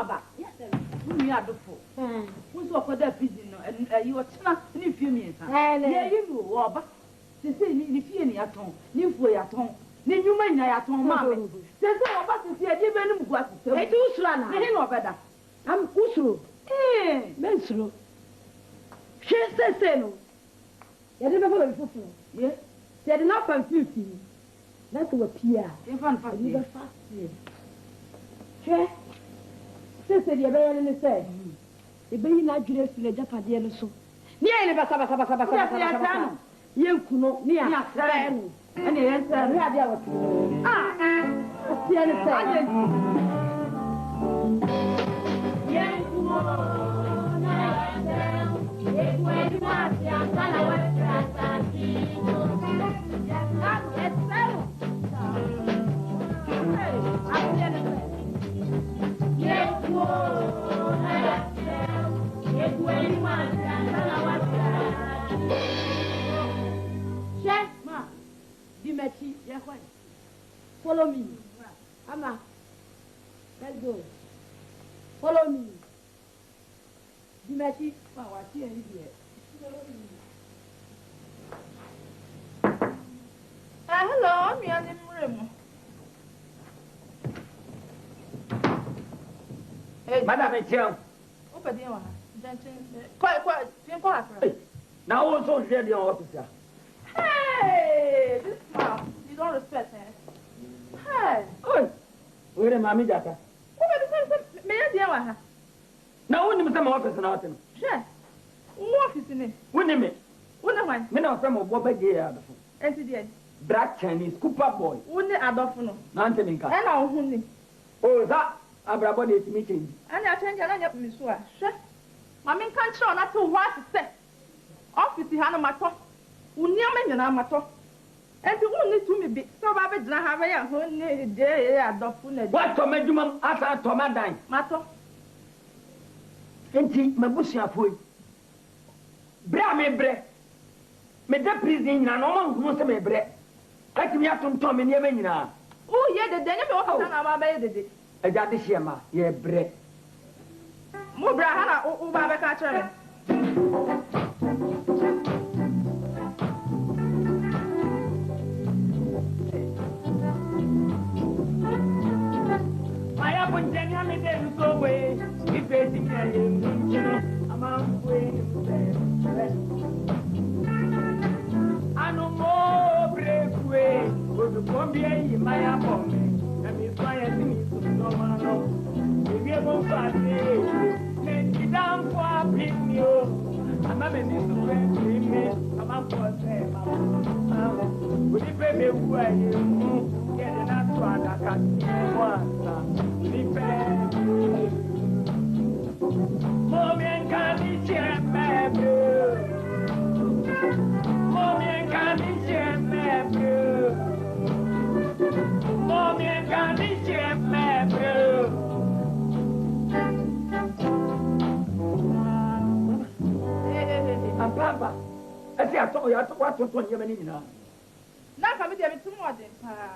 aba. Who you are the fool? Who's what for that prison? And you are not any few minutes. Yeah, you know, but they say, if you any at home, new for your tongue. Then you may not at home, mamma. There's no about to see a given what to say. Do run. I know better. I'm Usru. Mensru. She says, no. You didn't have a fool. Yes, they did not confuse you. That's what Pierre. If I'm for you, Che, sister, you're very say. The baby not dress in a Japanese so. Near the Basaba, you know, near Saran. And the answer, follow me. Amma, let's go. Follow me. Dimashi, what's here? Hello, I'm in the room. Madame Etienne. Open the one. Quite. Now also hear the officer. Hey, this man, you don't respect her. Hey. Oi. Where am I, Jata? May I deal with her? Now, when you come office and out. Sure. What is in it? When you meet? When I went. Men of them of Bobby Gay. And today. Black Chinese Cooper boy. Only Adolfo. Nanteminka. And our honey. Oh, that Abrabody is meeting. And I change and I have Miss Sure. Mammy can't show not to what to say. Office Hannah Mato. Who near me and Amato. And the only to me be so I bet not have a honey day Adolfo. What to make you after Tomadine? Mato. Enti mabusia foi. Bra me bre. Me da prison na no man hu se me bre. Atimi atonton me niam nyina. Oh ye de denye me officer na ba be de. Eja de hiema ye bre. Mo bra ha na o ba be ka kire. Maya bunjanya me de so we. Ife ti me ye amam we. Anu mo brekwe, odu kombie yi maya pombe. Na mi swaya sini so ma no. Ewie bo fate, ne kidam kwa pinio. Ama me ni so we me, ama ko se ma. Odi pe me wu aye mu, ye de na so adaka ti mo asa. Ni pe. Mo me nkani chemebe. Mommy can Papa, I say I told you what to tell you now. Now come here too more than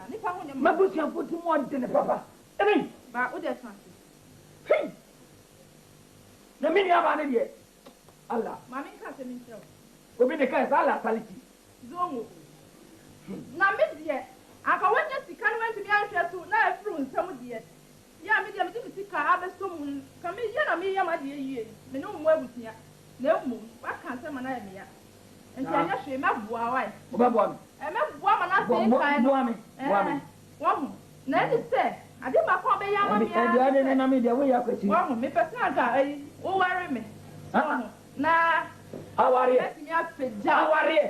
Nipa. My bush and put too more than Papa. I mean, but what that's hey, the mini of an idiot. Allah, Mammy can't tell me so. We be the case, Allah, quality. Zongo. Now, Miss Yet, I can wait just to come to be answered to now through some dear. Yeah, medium to see car, have some come in, me, my dear year. Me no more with me. No more. What can't say my name? And I say, my boy, Bob, and my woman, I say, one. Now, you say, I did my poor baby, I didn't know the way I could see. One, me, personal, oh, worry me. Now, how are you? How are you?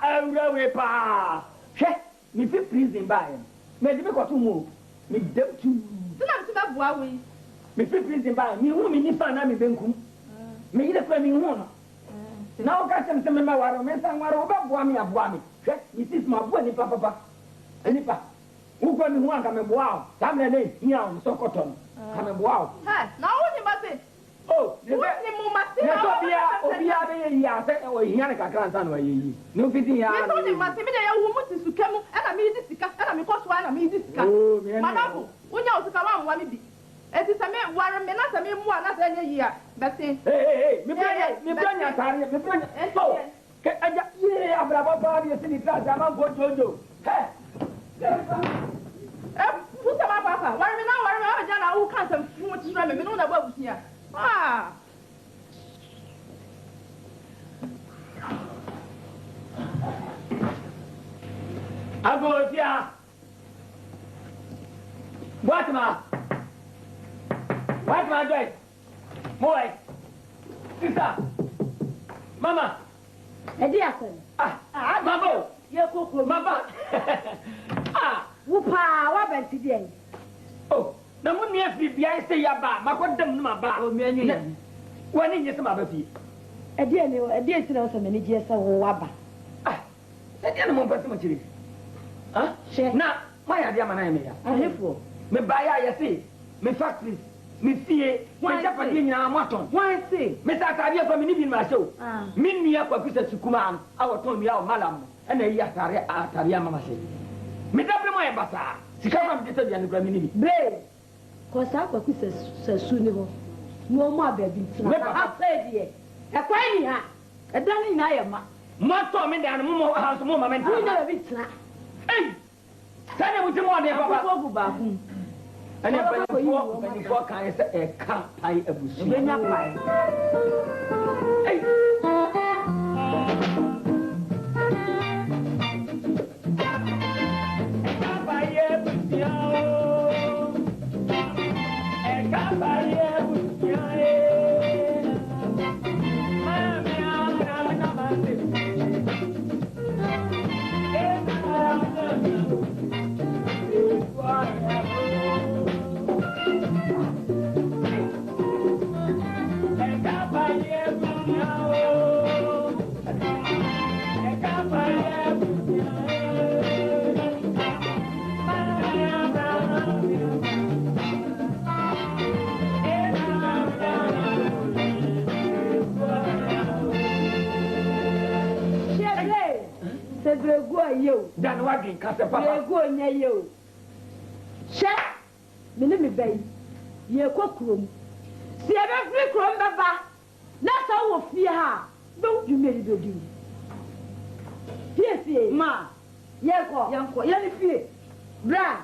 Every pa. Check me, prison by him. Maybe got to move. Me, them too. Don't have to boy. Me, prison by me, whom me, Nifan, I'm in me, the flaming one. Now, catch them some of my romance and what about Wami of Wami. Check, this is my boy, Papa. And if who got me one come and wow, damn the name, here on Sokoton. Come and wow. Now, what you must say? Oh, the no fitting ya. I told him, Matimia, woman to come and I made this, and I because one I made this. Madame, when you come on, one be. Eti same ware me na same mu na se nye yi a bese. Hey, me branya tare, me branya. So, ke aja ye abraba ba bi se ni class ama go jojo. Hey. Pusa ma papa, ware me o ja na wo kan sam fu ti me no na ba busia. Ah. Agotia. What my joy? Boy. Sister. Mama. Ediasen. Mabo. Ye koko. Mama. Wupa, wa benti dey. Oh, na mo ni afi bia say ya ba, makodam no ma ba. O me anyu ya. Wani nyese ma ba fi. Edie ti na so me ni je se wo wa ba. Edie na mo pese mo chiri. Na, ma ya dia mana me ya. Ahefo. Me ba ya yesi, me factories, me fie, me japadi nyina amaton. Why say? Me ta ta dia so me ni bi ma show. Me nua kwa kusa sukuma an, awoton mi ya o malam. Ena yi atare mama se. Me da pre mo e basa. Sika ma me tete bia ne kra me ni bi. Be. Ko sa kwa kusa sasu ni ho. No mo ababi tina. Me papa say die. E kwa ni ha. E da ni na ya ma. Mo to me da no mo house mo mama nta. Ni na babi tina. Ei! Sane wo timo de papa. Ko gu ba hu. Ane before kan say e kan pai abusu. Be nya pai. Ei! Dan wagin ka se papa. Ego nya yo. She. Me ne me bai. Ye kokrom. Si e be free krom baba. Na so wo fie ha. Don't you marry do. Fie ma. Ye ko. Ye ni fie. Bra.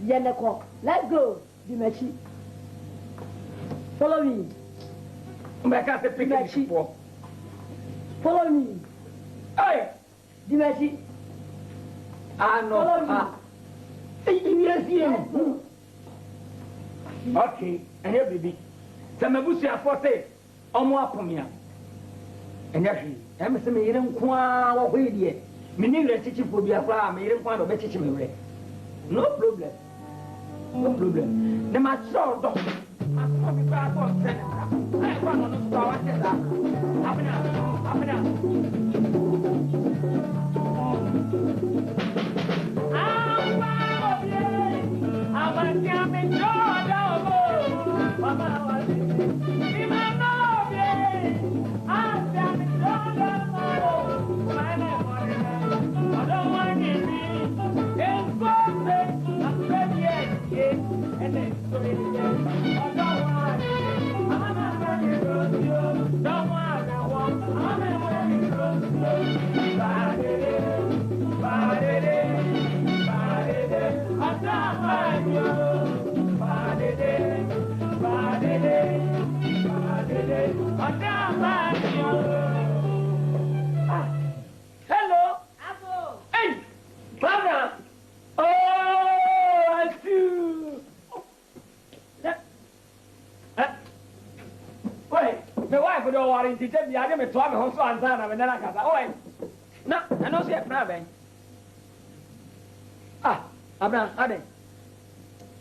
Ye ne ko. Let's go. Di machi. Follow me. Me ka se pick up. Follow me. Hey. Di machi. No. Yes. Okay, and here baby. Some of you are for say, Omo Apomia. And actually, I'm saying, you don't qua or wait yet. Meaning, the teaching for be a farm, you don't want to bet me. No problem. No problem. The match so don't. I'm coming back on Senator. I want to start at that. Hello. Abo. Hey, Barbara. Oh, I see. Wait, my wife don't worry. She tell me I didn't try me home so and sana. When I got that, oh, no, I don't see a problem. Abraham, Ade.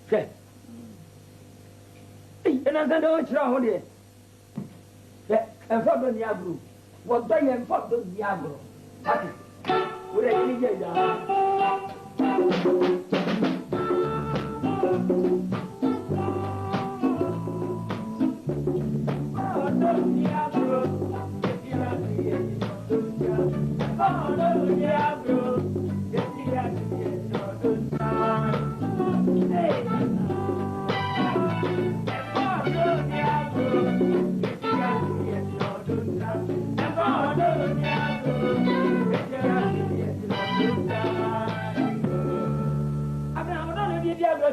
Okay. Hey, and I said, oh, it's wrong here. Yeah, and for the Niagara. What they and for the Niagara. Okay. Would I see you?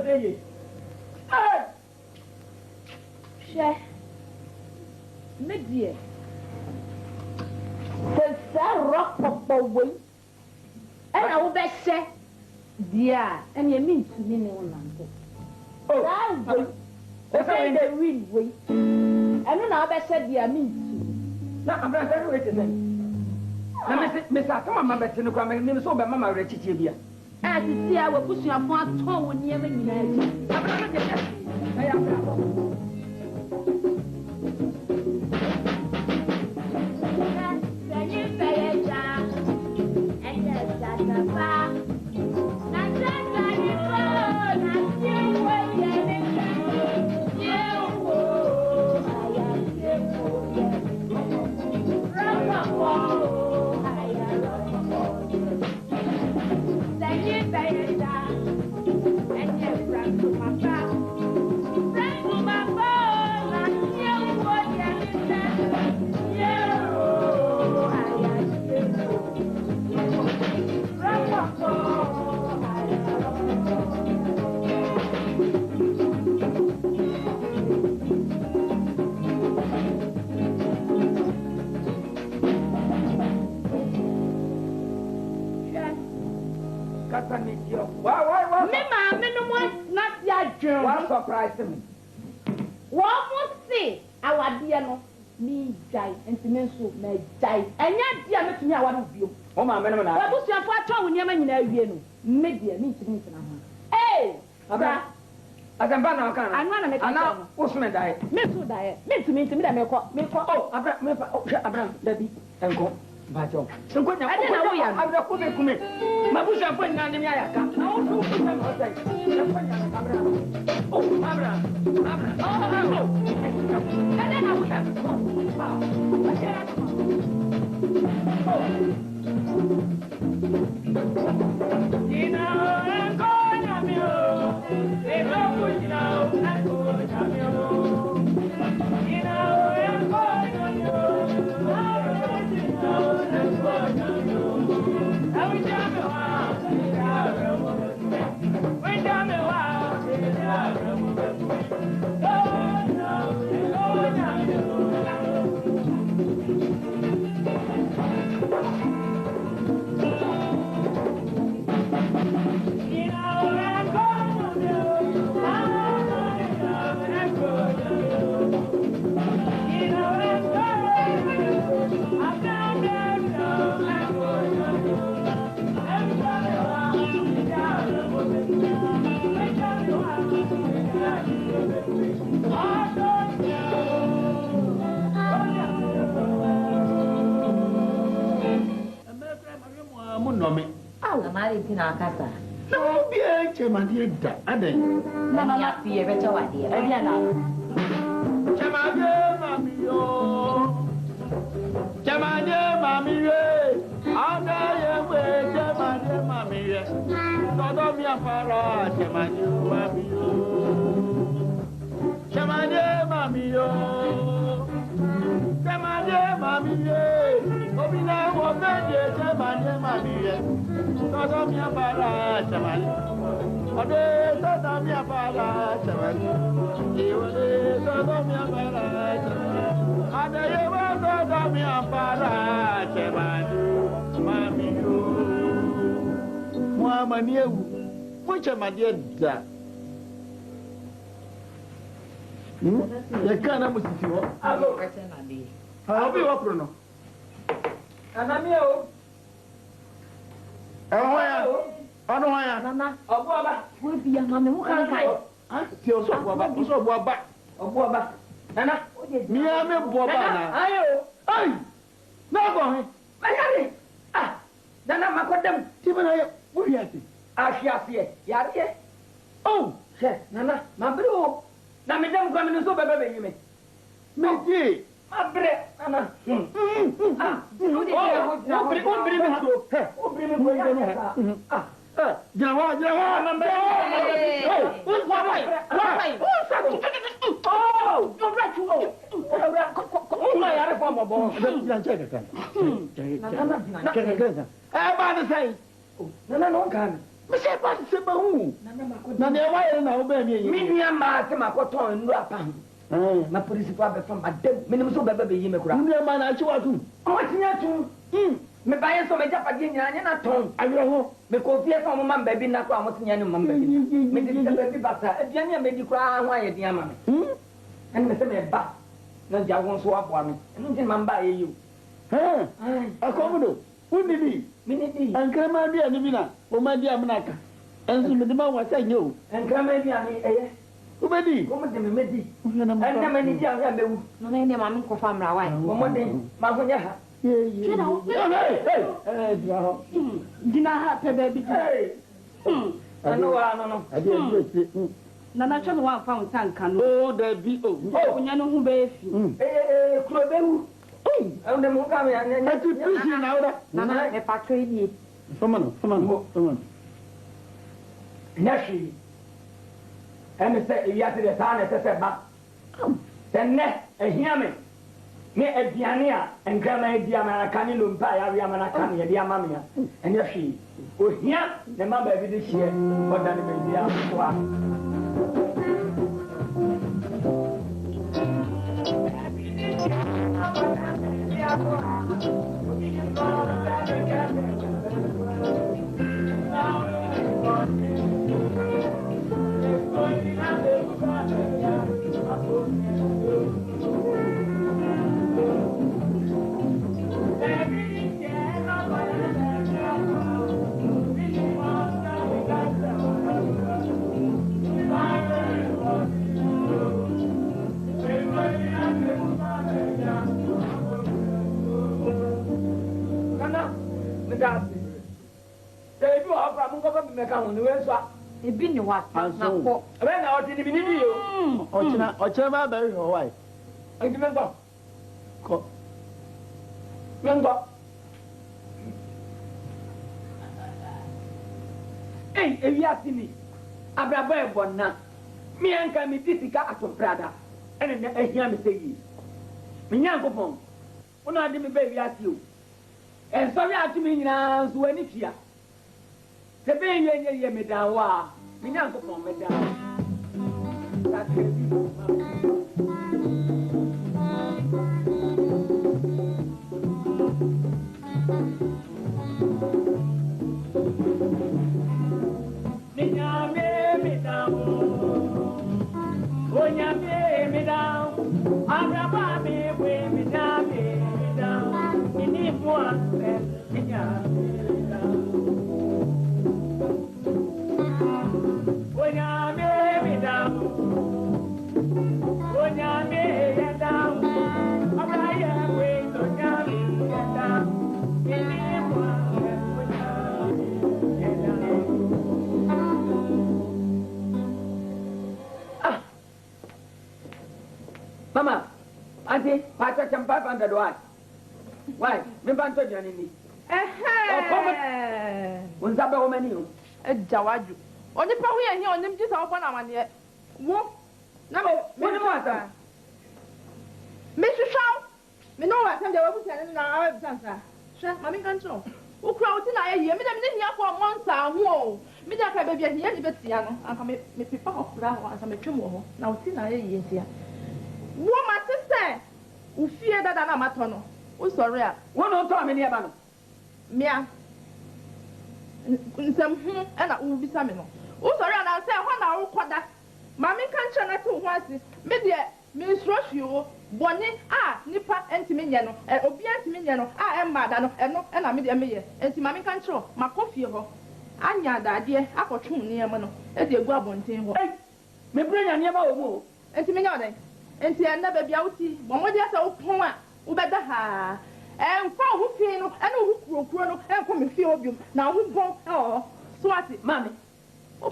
say, Share. Media. The rock of the way. And I will bet say, dear, and you mean to me, no man. Oh, that's the real way. And then I bet said, dear, mean to. Now I'm not very waiting then. Miss Akama, my better no come and so by Mamma Retibia. As you see, I will push your phone tone near me. I am. What surprised me? What would say our dear no me die and Simenso may die. And yet, dear, me, I want to you. Oh, my man, I was your father when you're in a maybe a meeting. Hey, I can ban our I'm going to make a what's my diet? Me to die. Me to me, me, oh, Abraham, Debbie, and go. Bajo. So good now. I didn't know you. I will come in. My bush are putting on the Yaka. Oh, Abraham. Oh, and then I would have. You know, I'm going to you. They don't put you know, I'm going to you. You know, I'm going to you. Casa. No, be a chairman here. I didn't. Mamma, be a better idea. Chamade, mammy, oh, Chamade, mammy, I'll die away, Chamade, mammy, not me a para, Chamade, mammy, Chamade, mammy, oh, Chamade, mammy, Obina, what made Chamade, mammy. Todo mi para chamani, ode todo mi para chamani, ode todo mi para chamani, ade yewa todo mi para chamani, mami yo, muamani ewu, mo chamani da. Ye kana musisi wo. Alo, abi wo prono. Anami o. Ọ̀nà wọn yà. Nana. Ọ̀bú ọba. Wọ́n fi yàmà mi mú kankan. Tí o sọ bu ọba. Ọ̀bú ọba. Nana. Mi yà mi bu ọba na. Ayé o. Ayi. Náà bọ̀ hìn. Bẹ́ẹ̀ni. Nana ma kọ́ dẹ́mu. Tí mo náà yẹ wúri àti. Àṣì àṣìyẹ. Yàrá yẹ. Ó. Ṣé Nana ma bẹ̀rẹ̀ o. Na mi dẹ́mu kọ́ mi ní so bẹ́ẹ̀ bẹ́ẹ̀ yí mi. Mi jì. Ma bẹ̀rẹ̀ Nana. O biri mi so. O biri mi so yà. Jàwọ́. Ẹ bá ní sẹ́yìn. Nana n'o kan. Me say ba se ba hu. Na ne wa ye na wo ba mi. Me nua ma se makoton ndu apa. Na principal be from adem. Me nim so be yi me kura. Nua ma na achi wa tu. O tinya tu. Me ba ye so me japa di nyina nya na ton. Ayo ho. Me ko fie so mo man ba bi na ko amotinya ne man ba bi. Me di se ba bi bata. Aduane a me di kura ho aye di ama me. En me se me ba. Na jagon so abo ami. Enu ntin man ba ye yi. Akomodo. Uni bi. Minidi. Ankrama bi ani bi na. O ma di amna ka. Ensu me di ma wa say nyo. Ankrama bi ani eye. Ubedi. Ko mo de me medi. En na me ni di an ya bewu. No na ne ma me ko famra wa. Ko mo de ma ho nya ha. Hey. Dina ha pe baby. Hey. Ano wa no. Ade ade. Na na chano wa fa untanka no. Oh, there be oh. Onya no hu be fi. Kuro bewu. Au de mo ka me anya. Na ti pisi na ora. Na na e pa tro ni. Somano. Nyashi. Ene se iya te de sa na se ba. Tenne ehia me. Me aduane a enkrama edi amana kan ni lumpa ya wi amana kan ye di amame ya. Ene hwi. Ohia ne ma ba bi de hie. Oda ne be di akwa. Ebi ni wa na ko. Ebe na oti ni bi ni yo. Ochina ba ba ho wai. Enti mengo. Ko. Mengo. Ewi asini. Abrabo e bonna. Mi anka mi disika atomprada. Ene na ehia mi seyi. Mi nyankopon. Una ade mi ba ewi asi o. Enso wi atumi nyina nso wani fia. Sebe ye me da wa. Mi nyankopon me da. Mama, auntie, pacha champa panda doa. Why? Me banto jani ni. Unzabe o meni o. Jawaju. Oni pa huye hi onim ji sa opo na mane. Wo. Na me mo ata. Me hwehwaw. Me no wa de wabu tane na awa bisansa. Hwe, mami kan tro. Ukura oti na ye me de me hia for monsa ho o. Me da ka bebia hia ni betia no. Anka me pipa okura ho, anka me twem ho. Na oti na ye tia. Wo ma sister. Ufie dada na mato no. Wo sorry a. Wo no to me ne ba no. Mia. Nsem hu na wo bisa me no. Wo sorry na say ho na wo koda. Mami kan tro na to ho asi. Me de me srofio boni a nipa entimi nye no. Obi entimi nye no. A emada no. Eno na me de me ye. Enti mami kan tro makofie ho. Anya daade akotwe ne yam no. E de egu abonten ho. Me brenya ne ba wo mu. Enti me nya odan. Enti na ba bia wuti. Bo mo de asa wo pon a wo beda ha. Mfa ho fi no ene ho kuro no enko me fi obium na ho bon so ati mami o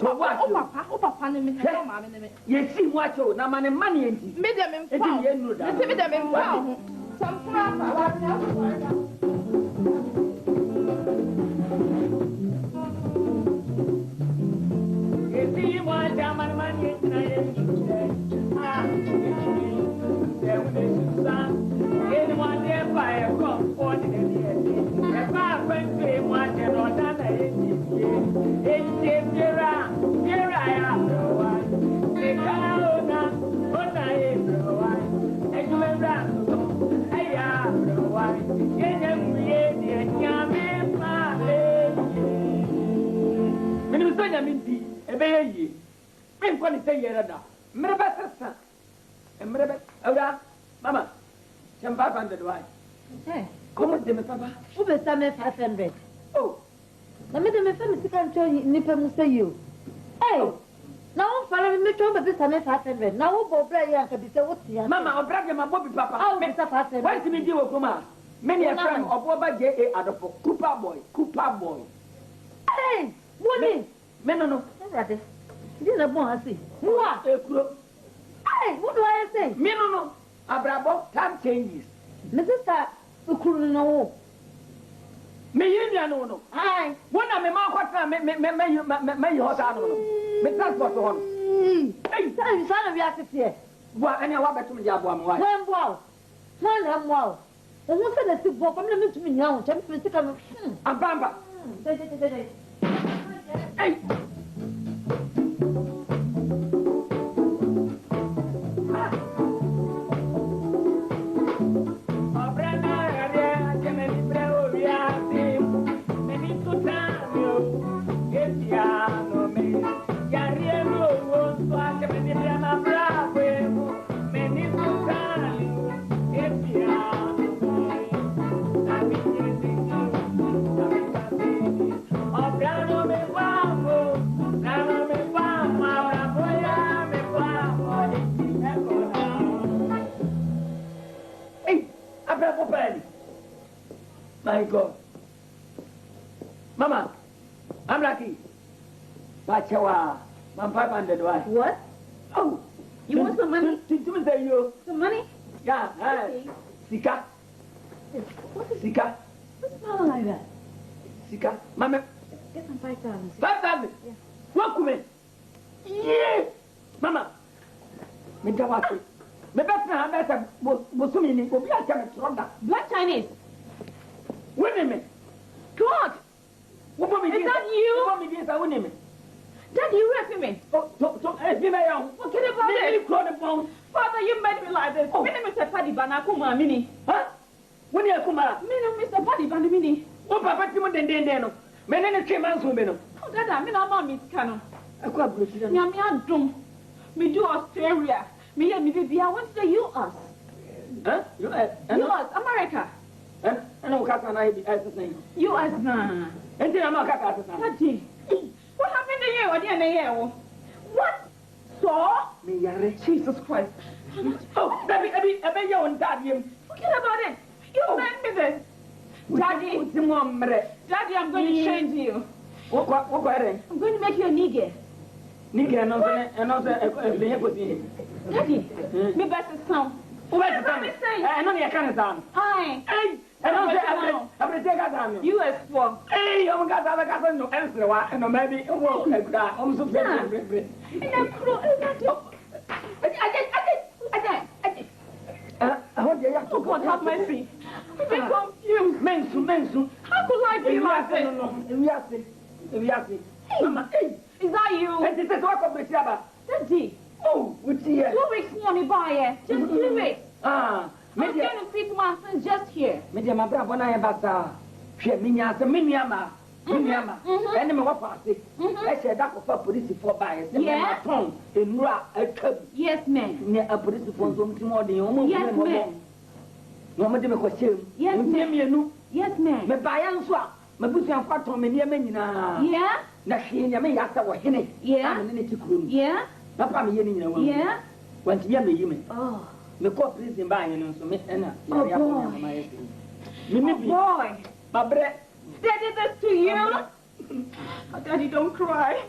papa ne me no mami ne me ye si mu acho na mane mane enti me de me mfa me de me mfa ho sampra pa wa ye si mu acha mane enti na ye Mama, some 500 why? Hey, come on, Papa. Who will send me 500? Oh, let me tell you, can't tell you, Nipper will say you. Hey, now I'm following me to this time 500. Now we'll break you and be so what's here. Mama, I'll brag my Bobby Papa. I'll be so fast. Why did you do Kuma? Many a friend of Boba J. Adolfo, Cooper boy. Hey, what is? Menno, rather. You know, I see. What? Hey, what do I say? Menno, Abrabo, time changes. Mrs. Ukuruno. Me, you know, Hi. When I'm a man, may you hot animal. Make that what one. Hey, son of your here. Well, any other to me, Yabam, why? One wow. One ham wow. And what's the sick book? I'm limited to me now. Champion, I'm Bamba. Hey. My God. Mama, I'm lucky. Bachawa, I'm 500 why? What? Oh, you want some money? Some money? Yeah, Sika. What is Sika? What's the matter like that? Sika. Mama. Get some 5,000. 5,000? Yeah. What come in? Yeah. Mama. Me tawasi. Me better have better. Bosumi ni obi a chama tronda. Black Chinese. Wait a minute. God! Is that you? Daddy, you raping me? What can about it? Father, you made me like this. My name is Paddy Banakuma Mini. Huh? When you come out? My name is Paddy Banamini. What Papa Timon? My name is Chairman's woman. Oh, that I mean, I'm Miss Cano. I quite good. Yamia Dum. Me do Australia. Me and me, I want to the US. Huh? US, America. I know Kaka I be as the same. US, nah. And then I'm not Kaka. Daddy, what happened to you? What? What? So? Me, Jesus Christ. Oh, baby, I bet you on Daddy. Forget about it. You made me this. Daddy, I'm going to change you. What? I'm going to make you a nigger. Nigger, and also Daddy, me best sound. What say? I know you can't sound. Hi. And also, I'm take us US for. Hey, I'm got other cousin no answer. And maybe I'm so very. I want you to God have mercy. I'm confused. Mensu. How could I be like this? No. Mama, hey. Is that you? And this is what I'm about. Daddy. Oh, which year? 2 weeks near me by just 2 weeks. Ah, I'm going to see my son just here. Media, my brother, when I am about Minyama. And my party. I said that for police for bias. Yeah, tongue in Ra, a cub. Yes, ma'am. Near a police for something more than your yes, ma'am. No, Madame question. Yes, ma'am. Yes, ma'am. My bayan swap. My bush and fat on many men. Yeah? Nashi, I may ask our henny. Yeah, and then it yeah. Papa, me, yeah. When you hear me, oh. Me call prison by you, so me and oh, boy. My bread. Daddy, this to you. Oh, Daddy, don't cry.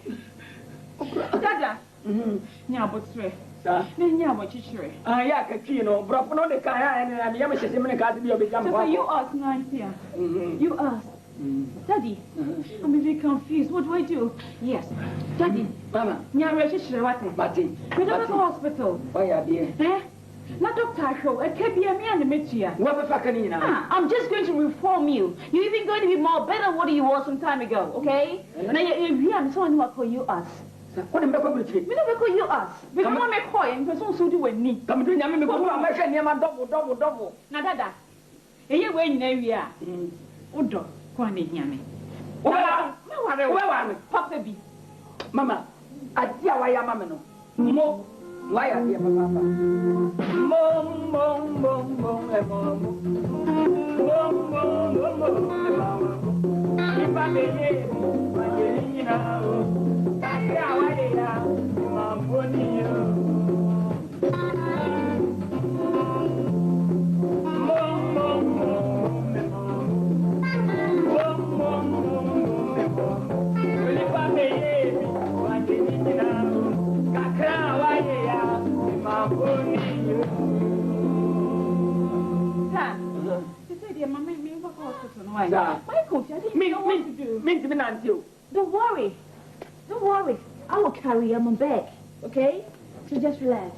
Dada. Now, but swear. Now, what you sure? Ah, yeah, Kino, brought no the car, and I'm young, she's in the car to be a big jump. You asked 9 p.m. You asked. Daddy, I'm very confused. What do I do? Yes. Daddy. Mama. Now, we're just sure what? Batty. We're not at the hospital. Why are you? Eh? Now, Dr. Show, it can't be a me and the Michia. I'm just going to reform you. You're even going to be more better than what you were some time ago, okay? Now, you're I'm someone who call you us. What am I going to do? We never call you us. Because I'm a coy and person so do with me. Come to Yammy, I'm making him a double. Now, Dada, you win area. Udo, Kwani Yammy. Where are we? Papa B. Mama, I dear why am I no? Mo, why are you, Papa? If I may, Don't worry. I will carry him on back. Okay? So just relax.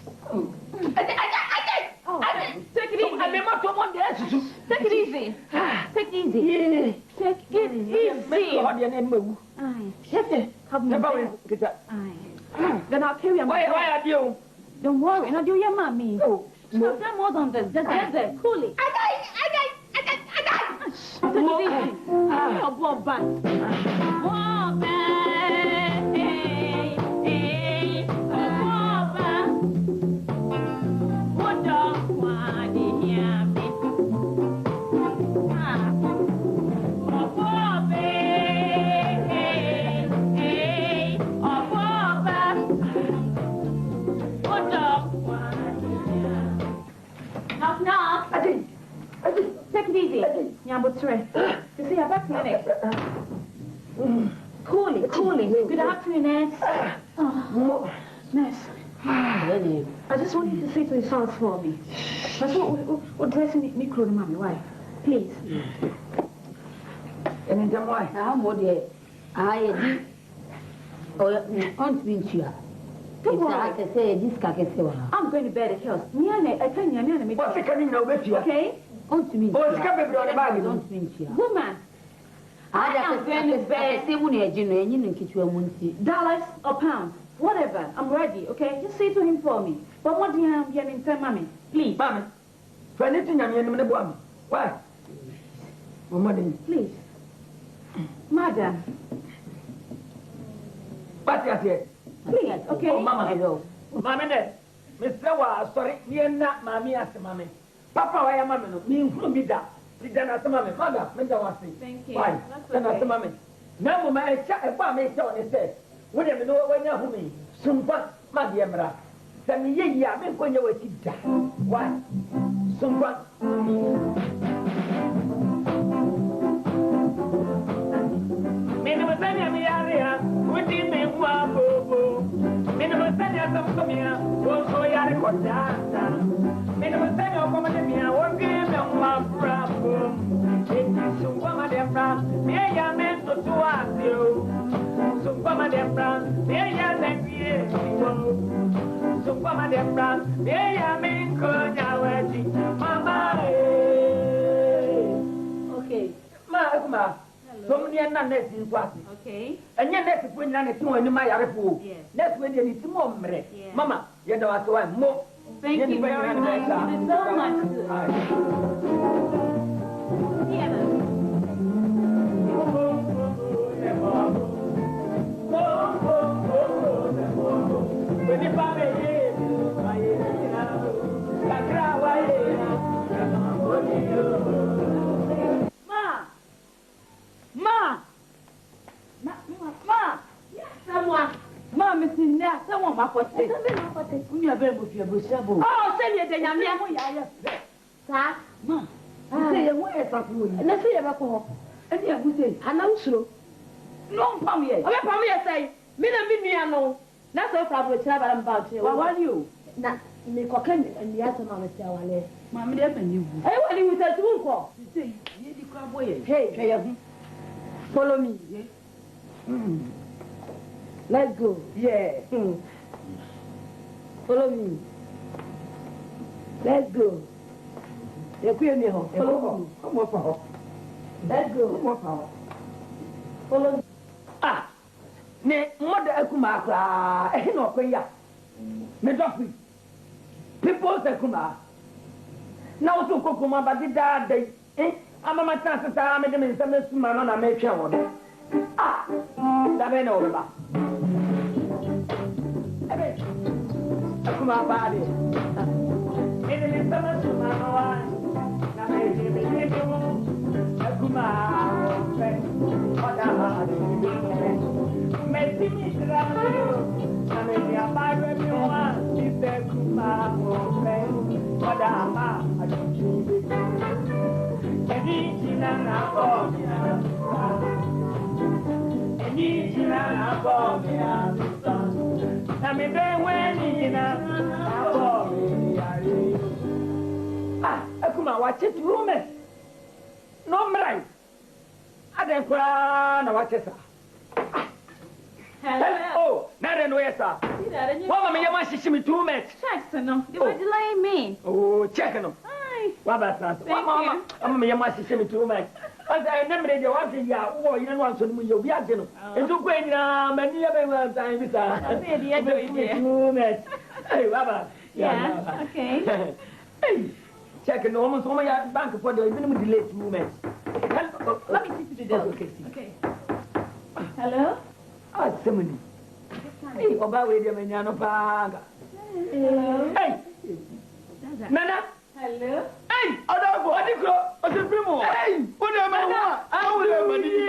Take it easy. Take it easy. Take it easy. Yeah. Take it easy. Then I'll carry him. Why are you? Don't worry. Now do your mommy. Oh. No, that more than this. Just cool it. Take it easy. Your boy back. Take it easy. You see, I'm back clinic. Coolly. Good afternoon, nurse. Oh, nurse. I just want you to say to the sounds for me. But what dressing me clothes, mommy? Why? Please. And then why? I'm what I did. On Vincia. I'm going to bed at house. What's the coming over here? Okay? On to me. Oh, it's coming on the bag. Don't Vincia. Woman, I am going to bed. Dollars or pounds, whatever. I'm ready, okay? Just say to him for me. But what do you have here in time, mommy? Please. Mommy, for anything I'm in the bomb. Why? Please. Madam. What is it? Please, okay? Oh, Mama, hello. Mammy, Mr. Wa, sorry, you're not Mammy as a mammy. Papa, I am mammy, me from me that. Did not a mammy, mother, Mr. Wasi. Thank you. Why? Not a mammy. Now, my child, may tell me, say, when you know when you're me, soon but, my dear Mara. Send me, yeah, I'm going to wait. Why? Soon but. Minimum area, would you make one boo? Minimum come here, also Yaricota. Minimum Sanya, what game of my bravo? It is so one of them brown, may I meant to ask you. So one of them brown, may I let you. So one of them brown, may I mean, Mama. Okay. Ma. So many are not in party. Okay. And yet, that's when I know in my Arafu. Yes. That's when you need to more. Mama, you know what more. Thank you very much. You did so much good. Oh, send you the Yamia. Sir, ma. Say, where is that woman? Let's see about her. And you would say, I know so. No, Pommy. I'm Pommy, say, Minamiano. That's all problem with Travel about you. What are you? Not me cooking and the other mamma say, Mammy, and you. Hey, what do you say to for? You say, you come away. Hey, follow me. Let's go. Yeah. Follow me. Let's go. The queen me home. Come on for. Let's go. Come on for. Follow. Ah. Ne mother akuma kra. Eh no kweya. Me dofi. People say kuma. Now so kokuma ba di da day. Ama ma chance ta me de me se me suma no na me twa won. Ah. Da be no ba. Ebe. Akuma ba de. Ene me se me suma no wa. Na me de me de mo. Akuma. Oda ma de. Me ti mi tra mo. Na me ya ba re mi wa. Ti se kuma mo fe. Oda ma adu. Eni na bo mi na. Eni na bo mi na. Na me be weni na bo mi ari. Ah, akuma wa che tume. No mrai. Aden kwa na wa che sa. Hello. Oh, na den no yesa. Mama me yama shishimi tume. Check no. They were delaying me. Oh, check no. Hi. Wa ba sa. Mama me yama shishimi tume. Asa na mre de wa fi ya wo yin no anso mu ye obi age no. Entu kwa nyina mani ya be wa time bi sa. I see the edge of it. Tume. Hey, baba. Yeah. Okay. Hey. Check no mo so mo ya bank for the even delay 2 minutes. Let me see to the deal. Okay. Hello? Ah, Simoni. Hey, oba we dey menya no panga. Hey. Nana. Hello? Hey, oda go adikro, odifimo. Hey, oda ma wa. Ah, oda madini.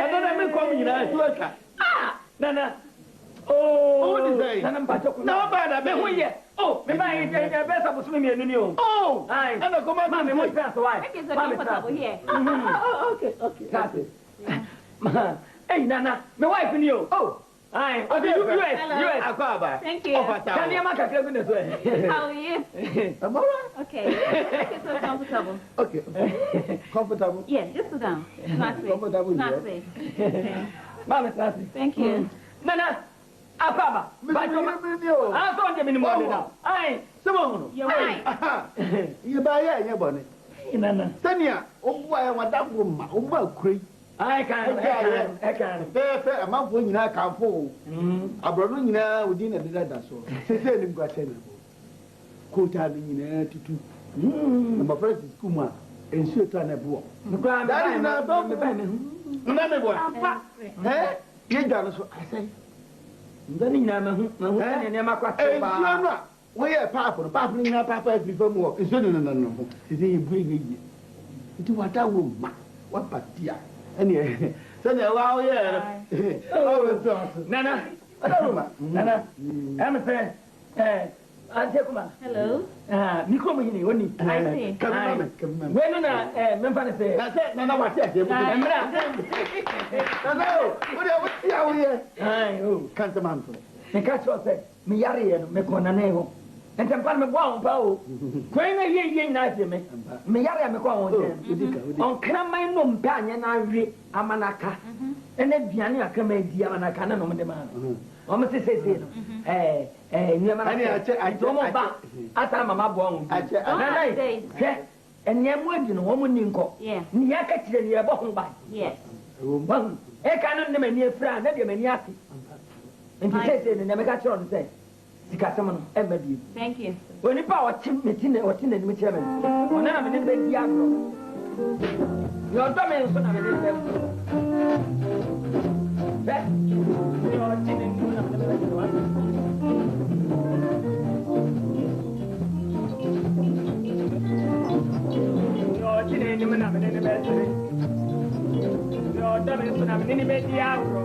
Adona me come nyina tuaka. Ah, Nana. Oh, what is that? Nana mpacho ko. Na ba da be ho ye. Oh, me ba ye be sa busumi me enu ni o. Oh, ai. Ana ko ma me mo pass why. Okay, so comfortable here. Oh, okay. That's it. Hey, Nana, my wife ni o. Oh. Ai, US. Akwaba. Thank you. Can you make a clear good as well? How are you? I'm all right. Okay. Make it so comfortable. Okay. Comfortable? Yes, just sit down. Not safe. Comfortable, Not yeah. safe. Mama, that's it. Thank you. Nana, Akwaba. I saw them in the morning now. Ai, Simon. You're right. You buy it, bonnet. Nana. Sanya, I want that woman, creek. I can. Fair, a month when you know, can't fall. I brought you now within a little so. Say, you got ten. Quota in to two. My first is Kuma, and she turn a book. That is not about the pen. Remember what? Eh? You done so, I say. Then in Namaquat. We are papa in our papa before more. It's no. Is he bringing it? Into what I will, what but dear. Anyway, send a wow, yeah. Oh, Nana, Nana, I'm a friend. Antekuma. Hello? Nikomo yini woni. I see. Come When na memfa say. That's it. Nana, what's that? No, what's out here? Ai, oh. Can't the man. Me catch what say. Me yare no me kona na ho. Ente mpa me gwa mpa o. Kwen na ye na se me. Me yare me kwa won. On kraman no mpa anya na hwe amanaka. Ene duane akama di amanaka na no me de ma. O me se no. Ni amanaka. Ani to mo ba. Ata mama bo on. Na dai. Hwe. Enya mu adi no wo mu ni nko. Ni ya ka kire ni e bo ho ba. Yes. Bang. E ka no ne mani afra na de mani ati. Enti se ne me ka kire on say. Thank you. When you power chimp meeting or tin and chairman, or none of it is Diablo. Your domain son of it. That you're chinning one of the You're chinning one of the best. Your domain son of any Diablo.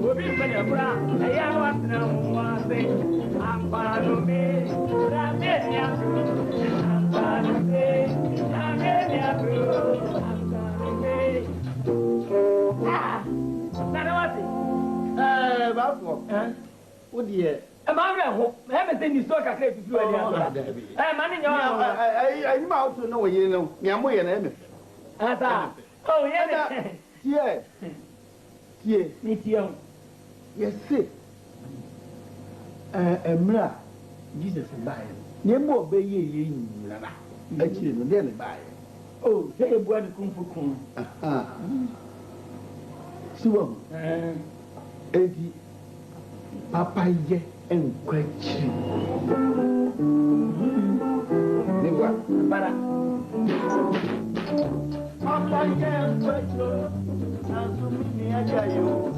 We'll be plenty of brown. I am what now one thing. I'm fine with me. I'm getting out. I'm fine with me. I'm getting out. I'm fine with me. Ah! Now, what's it? Bafo. What dear? I'm out of everything you saw. I can't do it. I'm manning your I'm out to know you know. Yamu and Emmet. Oh, yeah. Yes. Yes. Meet you. Yes, see. Emra, Jesus and by Nemo be ye nana. Actually, no daily buy. Oh, say a boy kung fu kung. Suwam. Edi papa ye enkwachi. Ningwa Para. Papa ye enkwachi. Azumi ni ajayo.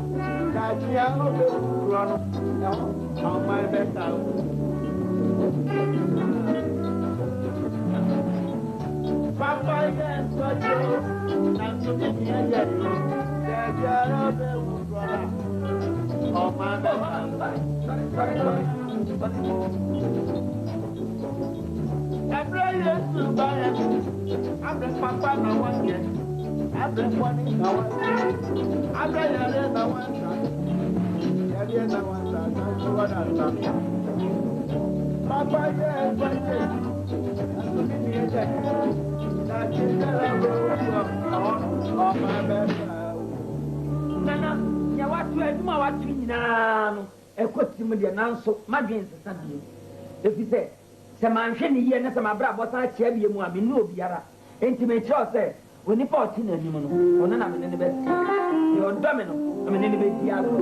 Kajia no be run. Now my better. Papa ye enkwachi. Azumi ni ajayo. Kajia no be run. Oh my better. I'm the papa no one yet. I'm the one no one. I'm the other no one. The other no one. Papa yeah, papa. I'm oh my better. Nana, ya watu eduma watu nyina no. Ekoti mu de nanso madwen sesa bi. Efise se manhwe ne ye ne se mabra bosa chia bi mu a me no obiara. Enti me kire se oni pa oti na anim no. Ono na me ne be. Yo ndo me no, me ne be di ago.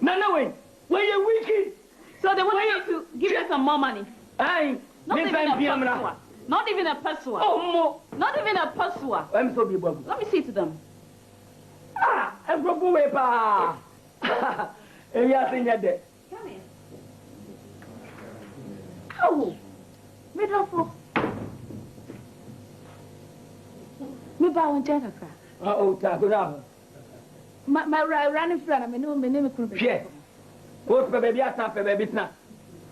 Nana way, where you wicked? So they want you to give you some more money. Aye, not even a pesua. Not even a pesua. Oh, more. Not even a pesua. I'm so big. Let me see to them. Ah, I'm from Buepa. And you are saying that. Come in. Oh, me drop. Me bow and Jennifer. Oh, Takurama. My running friend, I mean, no, my name is Kruger. Yeah. Go for baby, I stop for baby.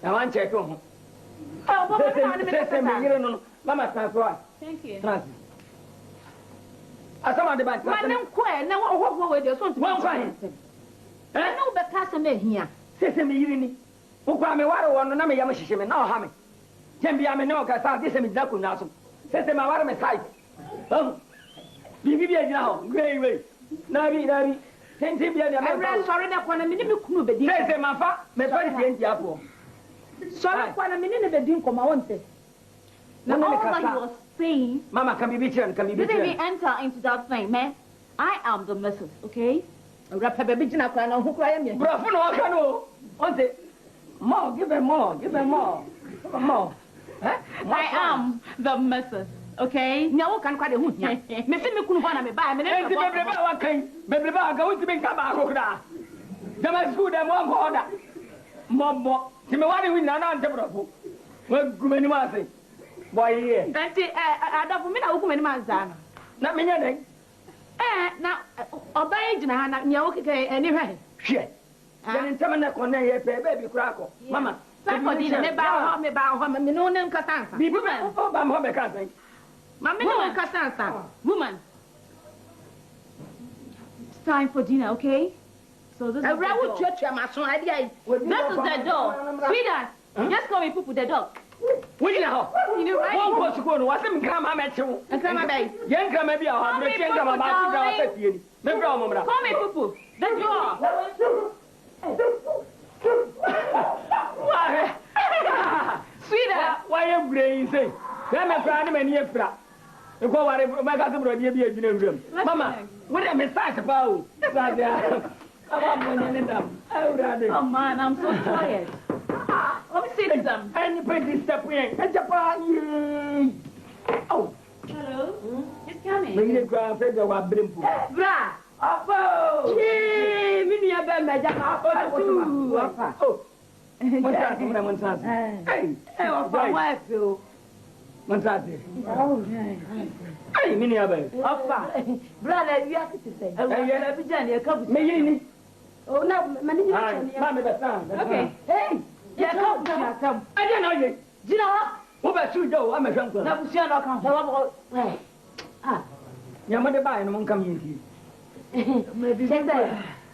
I want to check on. Oh, but Mama, thank you. I saw the back. My name, Quay, now what way there's one to one fine. I know the customer here. Say me, you who cry me water on the name of Yamashim and now Hammy. Can be a menoka, I this is Naku. Say my water side. Oh, be now, gray way. Nabi, I'm sorry that when a minute could be say, my father, my father, sorry, when a minute of drink on my own. Now, what you were saying, Mama, can be bitchin', can be didn't we enter into that thing, man? I am the missus, okay? A rapper bitch, I can't know who I am. Bravo, no, I can't know. What's it? More, give him more, give him more. More. I am the missus. Okay, now can quite a hoot. Missing me couldn't want to buy me. Baby, I go to make a the food and one order. More. Timmy, we not on the bravo. Well, good many boy, here. I don't mean a woman, Mazana. Not me, now, obey Jana, Yoke, anyway. Shit. Then tell me, baby, crackle. Mamma, somebody about me, no name Cassandra. Be woman, oh, I'm home, I can't think. Mamma, no Cassandra. Woman. It's time for dinner, okay? So this is the church, my son. This is the door. Sweetheart, just call me Poo the dog. We know. One was to go to what's him come, I met you. And come, baby. Young come, maybe I'll have a come about you. The problem. Call me Poo. The door. Sweetheart, why are you brain? Then I found him and you flat. The go whatever my cousin brought you in a room. Mamma, what am I talking about? Oh man, I'm so tired. Let me see them. And you put this step in. Oh. Hello? It's coming. Bring the ground, say the one brim. Bra. Oh. Yay, Minia Bama. Oh. Montate, Montate. Hey, why feel Montate? Hey, mini abe. Brother, you have to say. Me, oh, no, many okay. Hey, come. I don't know you. Gina, who about you, Joe? I'm a drunk. Now, she not come. Your mother buying among community. Maybe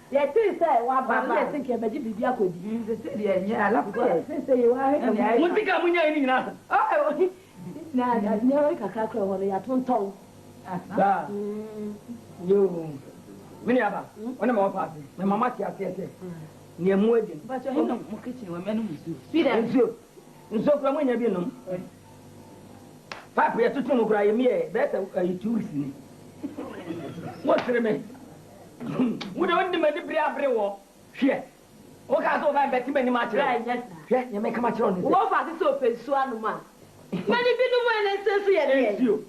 yeah, two say, what I think you're better be good. The city, yeah, I love it. Say you are. What become when you're in enough? Oh, now I know a cracker when they are tongue. You, Miniaba, one of my party, my mamma, near Moodin, but I know more kitchen when men do. Speed and so from when you've been. Papa, to Tom cry me, better you choose. What's the remain? We don't demand the Bria war. Here. What has all that Betty many much? Yes, you make a match on. What about this open swan man? Many people when they say you.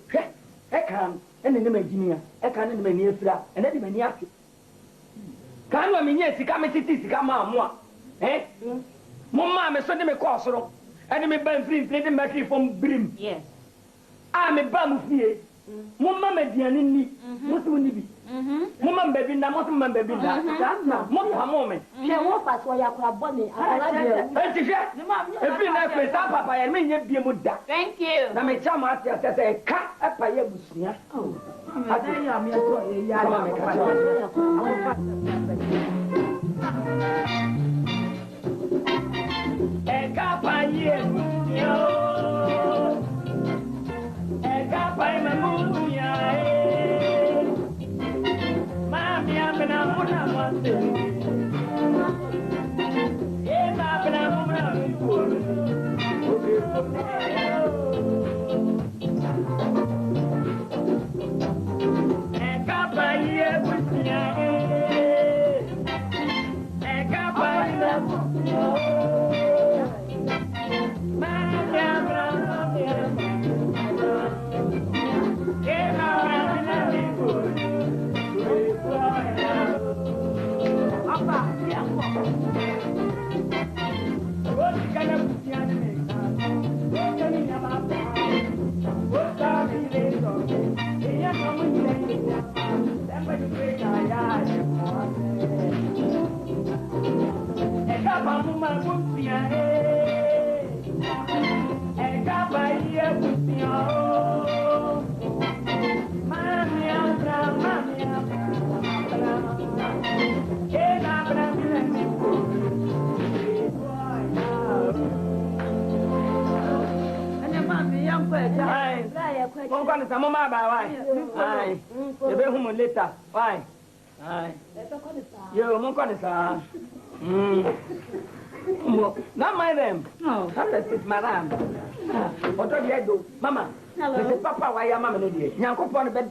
I can, and in the Virginia, I can't in the near flat, and then many after. Can't I mean, yes, come to come out. Eh? Mamma, send me a crossroad, and me burn free, play the battery from Brim. Yes. I'm a bum here. Mamma, Dianini, what will you be? Mamma, baby, now, what my baby, Mamma, moment. She won't pass why I could bonny. I mean, you'd be a good duck. Thank you. Now, my charm as a cat up by your bush. Oh, I tell you, I'm a capa, by my moon, Mammy, I'm an amount Aye. You be home later. Why? Aye. You won't call it, sir. Not my them. No, that is madam. What do you do? Mama, Papa, why am I? Yanko upon the bed.